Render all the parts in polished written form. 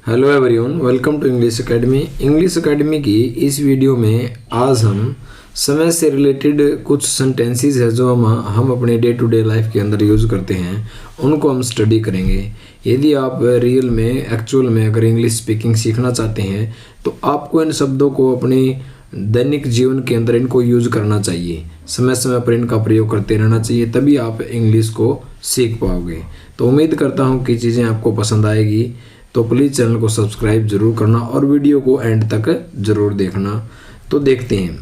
Hello everyone, welcome to English academy. English academy की इस video में आज हम समय से रिलेटेड कुछ सेंटेंसेस है जो हम अपने डे टू डे लाइफ के अंदर यूज़ करते हैं, उनको हम स्टडी करेंगे। यदि आप रियल में एक्चुअल में अगर इंग्लिश स्पीकिंग सीखना चाहते हैं तो आपको इन शब्दों को अपने दैनिक जीवन के अंदर इनको यूज़ करना चाहिए, समय समय पर इनका प्रयोग करते रहना चाहिए, तभी आप इंग्लिश को सीख पाओगे। तो उम्मीद करता हूँ कि चीज़ें आपको पसंद आएगी, तो प्लीज़ चैनल को सब्सक्राइब जरूर करना और वीडियो को एंड तक ज़रूर देखना। तो देखते हैं,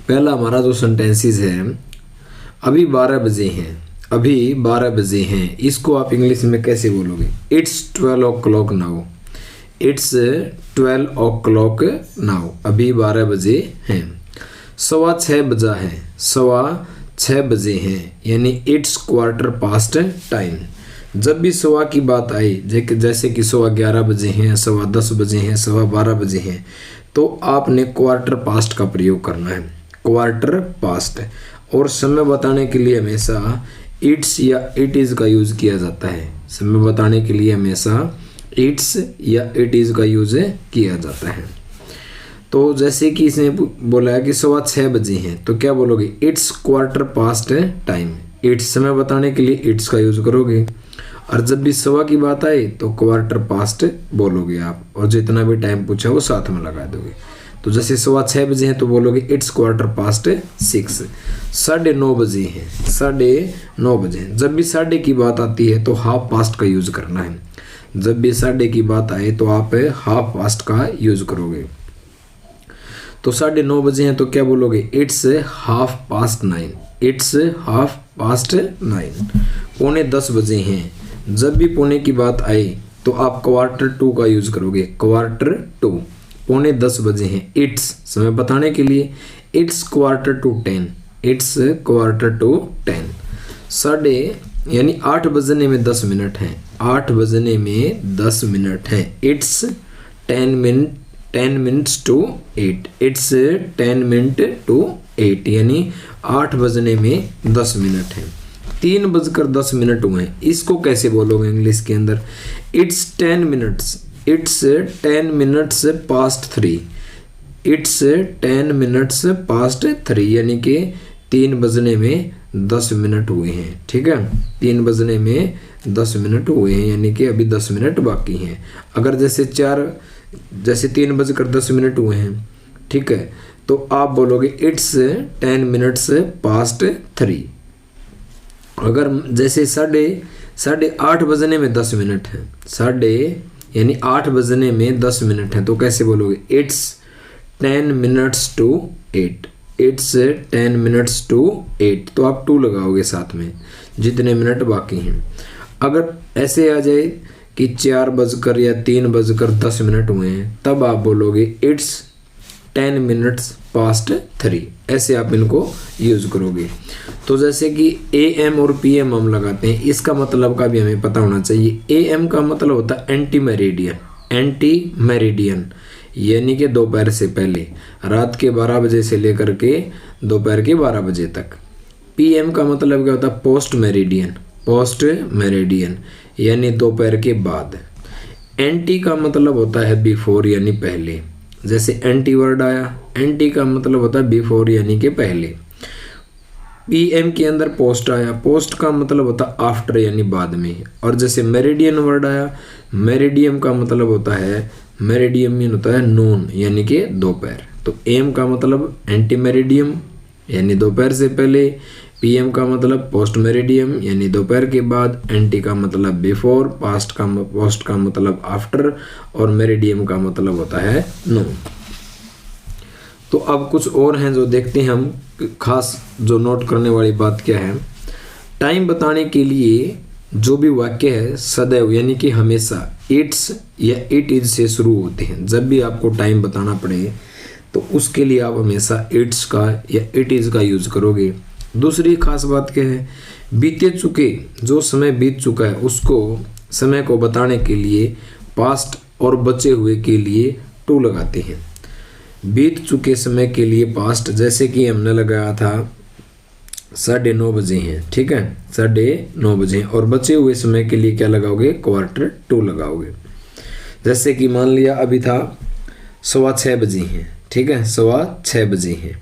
पहला हमारा जो सेंटेंसेस है, अभी 12 बजे हैं। अभी 12 बजे हैं, इसको आप इंग्लिश में कैसे बोलोगे? It's 12 o'clock now. It's 12 o'clock now. अभी 12 बजे हैं। 6:15 बजा है। 6:15 बजे हैं, यानी इट्स क्वार्टर पास्ट टाइम। जब भी सवा की बात आई, जैसे कि 11:15 बजे हैं, 10:15 बजे हैं, 12:15 बजे हैं, तो आपने क्वार्टर पास्ट का प्रयोग करना है। Quarter past. और समय बताने के लिए हमेशा इट्स या इट इज़ का यूज़ किया जाता है। समय बताने के लिए हमेशा इट्स या इट इज़ का यूज़ किया जाता है। तो जैसे कि इसने बोला है कि 6:15 बजे हैं, तो क्या बोलोगे? It's quarter past time. It's समय बताने के लिए इट्स का यूज़ करोगे, और जब भी सवा की बात आए तो क्वार्टर पास्ट बोलोगे आप, और जितना भी टाइम पूछा वो साथ में लगा दोगे। तो जैसे 6:15 बजे हैं तो बोलोगे इट्स क्वार्टर पास्ट 6। 9:30 बजे हैं। 9:30 बजे हैं। जब भी साढ़े की बात आती है तो हाफ पास्ट का यूज़ करना है। जब भी साढ़े की बात आए तो आप हाफ पास्ट का यूज़ करोगे। तो 9:30 बजे हैं तो क्या बोलोगे? इट्स 9:30। इट्स 9:30। 9:45 बजे हैं। जब भी पौने की बात आए तो आप क्वार्टर टू का यूज़ करोगे। Quarter to. 9:45 बजे हैं। इट्स समय बताने के लिए it's quarter to 10। It's quarter to 10। साढ़े यानी 8 बजने में 10 मिनट हैं। 8 बजने में 10 मिनट हैं। It's 10 minutes to 8। It's 10 minutes to 8, यानी 8 बजने में 10 मिनट हैं। 3:10 हुए हैं, इसको कैसे बोलोगे इंग्लिश के अंदर? It's 10 minutes। It's 10 minutes past 3। It's 10 minutes past 3, यानी कि 3 बजने में 10 मिनट हुए हैं। ठीक है, 3 बजने में 10 मिनट हुए हैं, यानी कि अभी 10 मिनट बाकी हैं। अगर जैसे 3:10 हुए हैं, ठीक है, तो आप बोलोगे इट्स 10 minutes past 3। अगर जैसे 8:30 बजने में 10 मिनट है, यानी 8 बजने में 10 मिनट है, तो कैसे बोलोगे? It's 10 minutes to 8। It's 10 minutes to 8, तो आप 2 लगाओगे साथ में, जितने मिनट बाकी हैं। अगर ऐसे आ जाए कि 4 बजकर या 3:10 हुए हैं, तब आप बोलोगे इट्स 10 minutes past 3। ऐसे आप इनको यूज़ करोगे। तो जैसे कि AM और PM हम लगाते हैं, इसका मतलब का भी हमें पता होना चाहिए। AM का मतलब होता है एंटी मेरिडियन। एंटी मेरिडियन यानी कि दोपहर से पहले, रात के 12 बजे से लेकर के दोपहर के 12 बजे तक। PM का मतलब क्या होता है? Post meridian. पोस्ट मेरिडियन यानी दोपहर के बाद। एंटी का मतलब होता है बिफोर, यानी पहले। जैसे एंटी वर्ड आया, एंटी का मतलब होता है बिफोर, यानी कि पहले। PM के अंदर पोस्ट आया, पोस्ट का मतलब होता है आफ्टर, यानी बाद में। और जैसे मेरिडियन वर्ड आया, मेरिडियम का मतलब होता है, मेरिडियम मीन होता है नून, यानी कि दोपहर। तो AM का मतलब एंटी मेरिडियम यानी दोपहर से पहले, PM का मतलब पोस्ट मेरिडियम यानी दोपहर के बाद, एंटी का मतलब बिफोर, पोस्ट का मतलब आफ्टर, और मेरिडियम का मतलब होता है नून। तो अब कुछ और हैं जो देखते हैं हम, खास जो नोट करने वाली बात क्या है। टाइम बताने के लिए जो भी वाक्य है सदैव यानी कि हमेशा इट्स या इट इज से शुरू होते हैं। जब भी आपको टाइम बताना पड़े तो उसके लिए आप हमेशा इट्स का या इट इज़ का यूज़ करोगे। दूसरी खास बात क्या है? बीते चुके, जो समय बीत चुका है उसको, समय को बताने के लिए पास्ट, और बचे हुए के लिए टू लगाते हैं। बीत चुके समय के लिए पास्ट, जैसे कि हमने लगाया था 9:30 बजे हैं, ठीक है, 9:30 बजे हैं, और बचे हुए समय के लिए क्या लगाओगे? क्वार्टर टू लगाओगे। जैसे कि मान लिया अभी था 6:15 बजे हैं, ठीक है, 6:15 बजे हैं,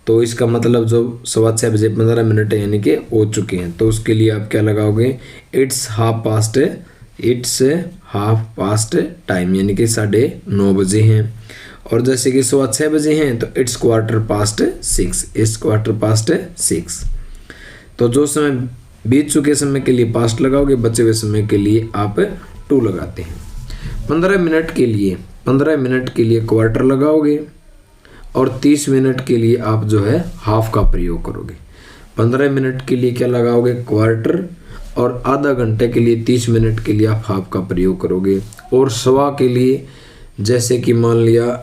तो इसका मतलब जो 6:15 बजे 15 मिनट यानी कि हो चुके हैं, तो उसके लिए आप क्या लगाओगे, इट्स हाफ पास्ट टाइम यानी कि 9:30 बजे हैं। और जैसे कि 6:15 बजे हैं तो इट्स क्वार्टर पास्ट 6। तो जो समय बीत चुके समय के लिए पास्ट लगाओगे, बचे हुए समय के लिए आप टू लगाते हैं। 15 मिनट के लिए क्वार्टर लगाओगे और 30 मिनट के लिए आप जो है हाफ का प्रयोग करोगे। 15 मिनट के लिए क्या लगाओगे, क्वार्टर, और आधा घंटे के लिए 30 मिनट के लिए आप हाफ का प्रयोग करोगे। और सवा के लिए जैसे कि मान लिया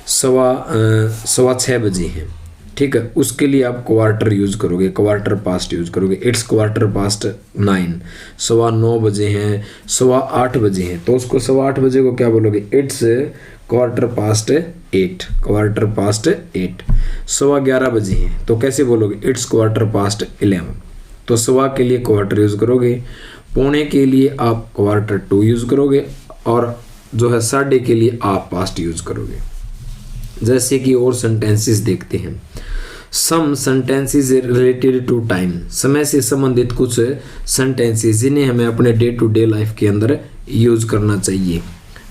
6:15 बजे हैं, ठीक है, उसके लिए आप क्वार्टर यूज करोगे, क्वार्टर पास्ट यूज करोगे, इट्स क्वार्टर पास्ट 9। 9:15 बजे हैं, 8:15 बजे हैं, तो उसको 8:15 बजे को क्या बोलोगे, इट्स क्वार्टर पास्ट 8। 11:15 बजे हैं तो कैसे बोलोगे, इट्स क्वार्टर पास्ट 11। तो सवा के लिए क्वार्टर यूज करोगे, पौने के लिए आप क्वार्टर टू यूज करोगे, और जो है साढ़े के लिए आप पास्ट यूज करोगे। जैसे कि और सेंटेंसेस देखते हैं। Some sentences related to time, समय से संबंधित कुछ सेंटेंसेस जिन्हें हमें अपने डे टू डे लाइफ के अंदर यूज करना चाहिए।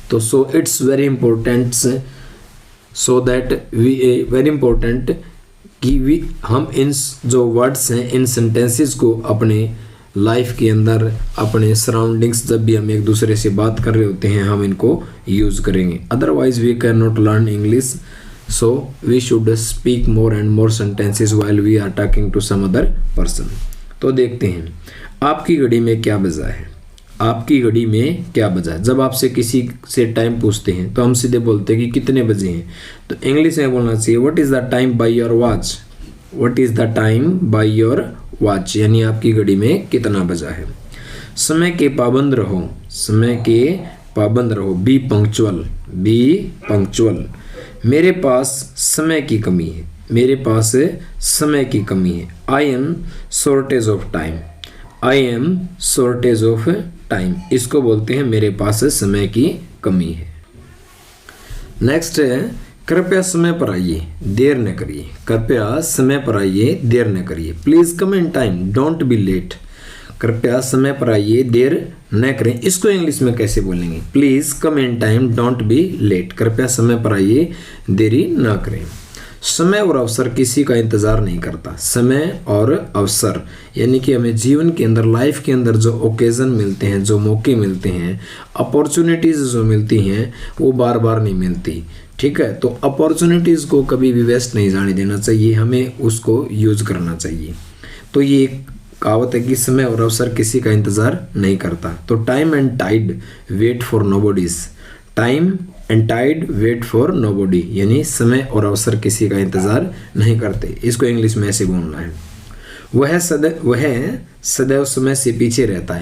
तो सो इट्स वेरी इंपॉर्टेंट कि हम इन जो वर्ड्स हैं, इन सेंटेंसेस को अपने लाइफ के अंदर, अपने सराउंडिंग्स, जब भी हम एक दूसरे से बात कर रहे होते हैं, हम इनको यूज़ करेंगे। Otherwise we can not learn English, so we should speak more and more sentences while we are talking to some other person. तो देखते हैं, आपकी घड़ी में क्या बजा है, आपकी घड़ी में क्या बजा है। जब आपसे किसी से टाइम पूछते हैं तो हम सीधे बोलते हैं कि कितने बजे हैं, तो इंग्लिश में बोलना चाहिए what is the time by your watch, what is the time by your watch, यानी आपकी घड़ी में कितना बजा है। समय के पाबंद रहो, समय के पाबंद रहो, बी पंक्चुअल। मेरे पास समय की कमी है, मेरे पास समय की कमी है। I am shortage of time, I am shortage of time, इसको बोलते हैं मेरे पास समय की कमी है। नेक्स्ट है कृपया समय पर आइए, देर न करिए, कृपया समय पर आइए, देर न करिए। Please come in time, don't be late. कृपया समय पर आइए, देर न करें, इसको इंग्लिश में कैसे बोलेंगे, please come in time, don't be late. कृपया समय पर आइए, देरी ना करें। समय और अवसर किसी का इंतजार नहीं करता। समय और अवसर यानी कि हमें जीवन के अंदर, लाइफ के अंदर जो ओकेजन मिलते हैं, जो मौके मिलते हैं, अपॉर्चुनिटीज जो मिलती हैं, वो बार बार नहीं मिलती, ठीक है। तो अपॉर्चुनिटीज़ को कभी भी वेस्ट नहीं जाने देना चाहिए, हमें उसको यूज करना चाहिए। तो ये एक कहावत है कि समय और अवसर किसी का इंतजार नहीं करता। तो time and tide wait for nobody's, time and tide wait for nobody, यानी समय और अवसर किसी का इंतजार नहीं करते। इसको इंग्लिश में ऐसे बोलना है, वह सदैव समय से पीछे रहता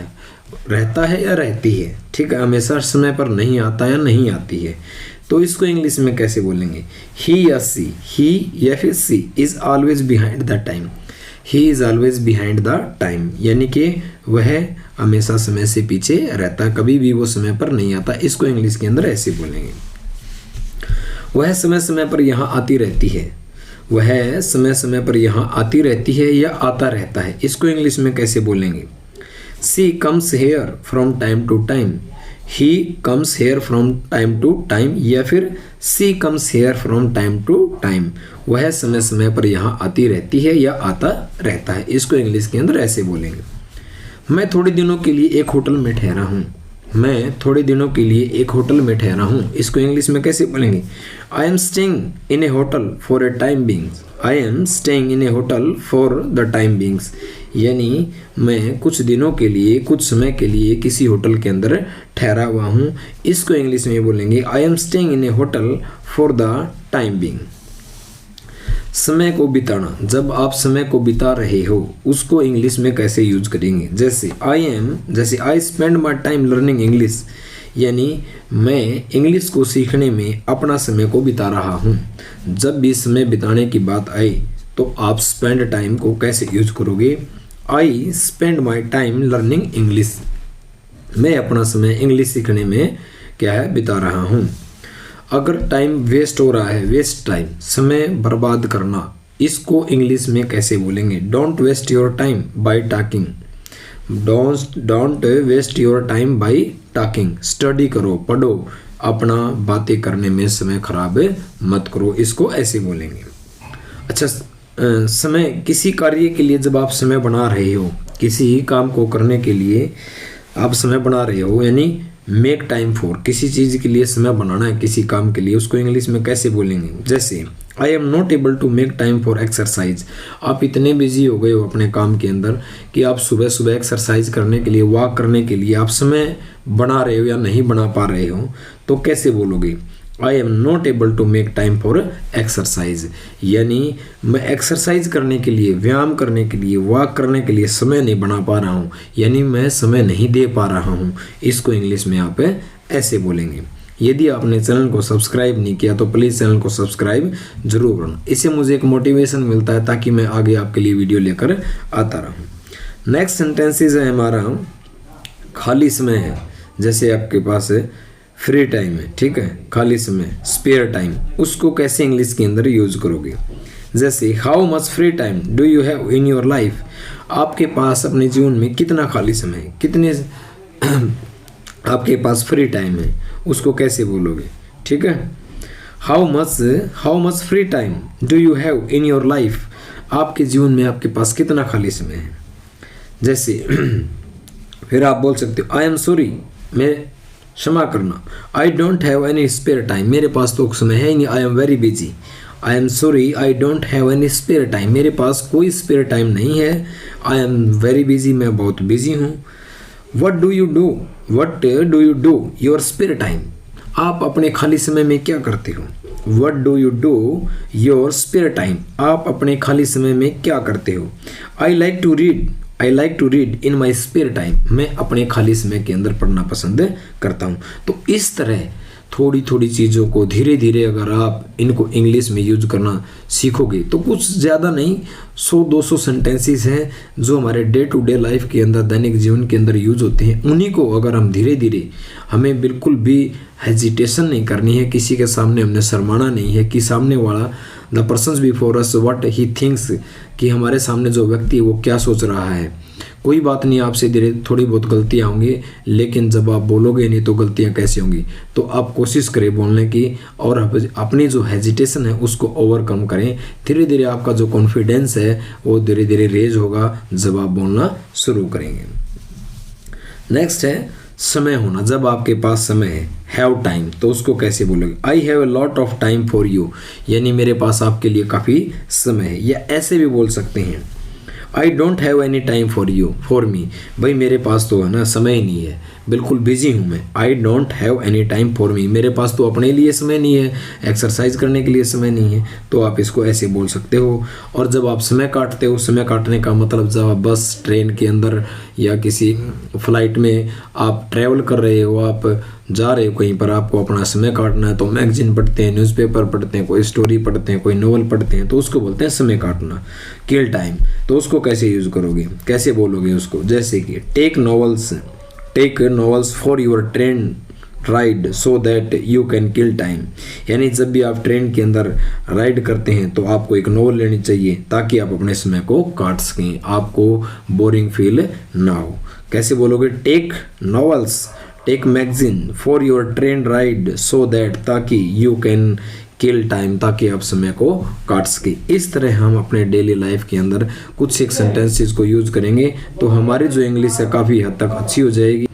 है या रहती है, ठीक है, हमेशा समय पर नहीं आता या नहीं आती है। तो इसको इंग्लिश में कैसे बोलेंगे, ही या सी, ही या फिर she is always behind the time, he is always behind the time, यानी कि वह हमेशा समय से पीछे रहता, कभी भी वो समय पर नहीं आता। इसको इंग्लिश के अंदर ऐसे बोलेंगे, वह समय समय पर यहाँ आती रहती है, वह समय समय पर यहाँ आती रहती है या आता रहता है। इसको इंग्लिश में कैसे बोलेंगे, she comes here from time to time, he comes here from time to time, या फिर she comes here from time to time, वह समय समय पर यहाँ आती रहती है या आता रहता है। इसको इंग्लिश के अंदर ऐसे बोलेंगे, मैं थोड़े दिनों के लिए एक होटल में ठहरा हूँ, मैं थोड़े दिनों के लिए एक होटल में ठहरा हूँ। इसको इंग्लिश में कैसे बोलेंगे, I am staying in A hotel for a time beings, I am staying in A hotel for the time beings, यानी मैं कुछ दिनों के लिए, कुछ समय के लिए किसी होटल के अंदर ठहरा हुआ हूँ। इसको इंग्लिश में बोलेंगे, I am staying in A hotel for the time being. समय को बिताना, जब आप समय को बिता रहे हो, उसको इंग्लिश में कैसे यूज करेंगे, जैसे I spend my time learning English, यानी मैं इंग्लिश को सीखने में अपना समय को बिता रहा हूँ। जब भी समय बिताने की बात आए तो आप स्पेंड टाइम को कैसे यूज करोगे, I spend my time learning English, मैं अपना समय इंग्लिश सीखने में क्या है, बिता रहा हूँ। अगर टाइम वेस्ट हो रहा है, वेस्ट टाइम, समय बर्बाद करना, इसको इंग्लिश में कैसे बोलेंगे? Don't waste your time by talking. Don't waste your time by talking. Study करो, पढ़ो, अपना बातें करने में समय खराब मत करो, इसको ऐसे बोलेंगे। अच्छा, समय, किसी कार्य के लिए जब आप समय बना रहे हो, किसी काम को करने के लिए आप समय बना रहे हो, यानी मेक टाइम फॉर, किसी चीज़ के लिए समय बनाना है, किसी काम के लिए, उसको इंग्लिश में कैसे बोलेंगे? जैसे I am not able to make time for exercise. आप इतने बिजी हो गए हो अपने काम के अंदर कि आप सुबह सुबह एक्सरसाइज करने के लिए, वॉक करने के लिए आप समय बना रहे हो या नहीं बना पा रहे हो, तो कैसे बोलोगे? I am not able to make time for exercise, यानी मैं एक्सरसाइज करने के लिए, व्यायाम करने के लिए, वॉक करने के लिए समय नहीं बना पा रहा हूँ, यानी मैं समय नहीं दे पा रहा हूँ। इसको इंग्लिश में आप ऐसे बोलेंगे। यदि आपने चैनल को सब्सक्राइब नहीं किया तो प्लीज़ चैनल को सब्सक्राइब जरूर करना, इससे मुझे एक मोटिवेशन मिलता है ताकि मैं आगे आपके लिए वीडियो लेकर आता रहूँ। नेक्स्ट सेंटेंसेस है हमारा, खाली समय है। जैसे आपके पास फ्री टाइम है, ठीक है, खाली समय, स्पेयर टाइम, उसको कैसे इंग्लिश के अंदर यूज करोगे? जैसे how much free time do you have in your life. आपके पास अपने जीवन में कितना खाली समय है, कितने आपके पास फ्री टाइम है, उसको कैसे बोलोगे? ठीक है, how much free time do you have in your life. आपके जीवन में आपके पास कितना खाली समय है। जैसे फिर आप बोल सकते हो आई एम सॉरी, मैं क्षमा करना, I don't have any spare time, मेरे पास तो समय है ही नहीं, I am very busy. I am sorry, I don't have any spare time, मेरे पास कोई स्पेयर टाइम नहीं है। आई एम वेरी बिजी, मैं बहुत बिजी हूँ। What do you do your spare time, आप अपने खाली समय में क्या करते हो? What do you do your spare time, आप अपने खाली समय में क्या करते हो? I like to read in my spare time, मैं अपने खाली समय के अंदर पढ़ना पसंद करता हूँ। तो इस तरह थोड़ी थोड़ी चीज़ों को धीरे धीरे अगर आप इनको इंग्लिश में यूज करना सीखोगे तो कुछ ज़्यादा नहीं, 100-200 सेंटेंसेस हैं जो हमारे डे टू डे लाइफ के अंदर, दैनिक जीवन के अंदर यूज होते हैं। उन्हीं को अगर हम धीरे धीरे, हमें बिल्कुल भी हेजिटेशन नहीं करनी है, किसी के सामने हमने शर्माना नहीं है कि सामने वाला the person before us what he thinks, कि हमारे सामने जो व्यक्ति है वो क्या सोच रहा है। कोई बात नहीं, आपसे धीरे थोड़ी बहुत गलतियाँ होंगी, लेकिन जब आप बोलोगे नहीं तो गलतियाँ कैसे होंगी? तो आप कोशिश करें बोलने की और अपनी जो हेजिटेशन है उसको ओवरकम करें। धीरे धीरे आपका जो कॉन्फिडेंस है वो धीरे धीरे रेज होगा जब आप बोलना शुरू करेंगे। नेक्स्ट है समय होना, जब आपके पास समय है, हैव टाइम, तो उसको कैसे बोलोगे? I have a lot of time for you, यानी मेरे पास आपके लिए काफ़ी समय है। या ऐसे भी बोल सकते हैं आई don't have any time for me, भाई मेरे पास तो है ना समय ही नहीं है, बिल्कुल बिजी हूँ मैं। आई don't have any time for me, मेरे पास तो अपने लिए समय नहीं है, एक्सरसाइज करने के लिए समय नहीं है, तो आप इसको ऐसे बोल सकते हो। और जब आप समय काटते हो, समय काटने का मतलब जब आप बस, ट्रेन के अंदर या किसी फ्लाइट में आप ट्रैवल कर रहे हो, आप जा रहे हो कहीं पर, आपको अपना समय काटना है, तो मैगजीन पढ़ते हैं, न्यूज़पेपर पढ़ते हैं, कोई स्टोरी पढ़ते हैं, कोई नॉवल पढ़ते हैं, तो उसको बोलते हैं समय काटना, किल टाइम। तो उसको कैसे यूज़ करोगे, कैसे बोलोगे उसको? जैसे कि take novels for your train ride so that you can kill time, यानी जब भी आप ट्रेन के अंदर राइड करते हैं तो आपको एक नॉवल लेनी चाहिए ताकि आप अपने समय को काट सकें, आपको बोरिंग फील ना हो। कैसे बोलोगे? Take magazine for your train ride so that, ताकि यू कैन किल टाइम, ताकि आप समय को काट सके। इस तरह हम अपने डेली लाइफ के अंदर कुछ एक सेंटेंसेस को यूज करेंगे तो हमारी जो इंग्लिश है काफ़ी हद तक अच्छी हो जाएगी।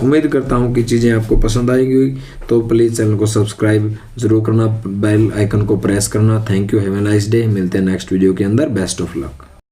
उम्मीद करता हूँ कि चीज़ें आपको पसंद आएगी, तो प्लीज़ चैनल को सब्सक्राइब जरूर करना, बेल आइकन को प्रेस करना। Thank you, have a nice day. मिलते हैं नेक्स्ट वीडियो के अंदर। Best of luck.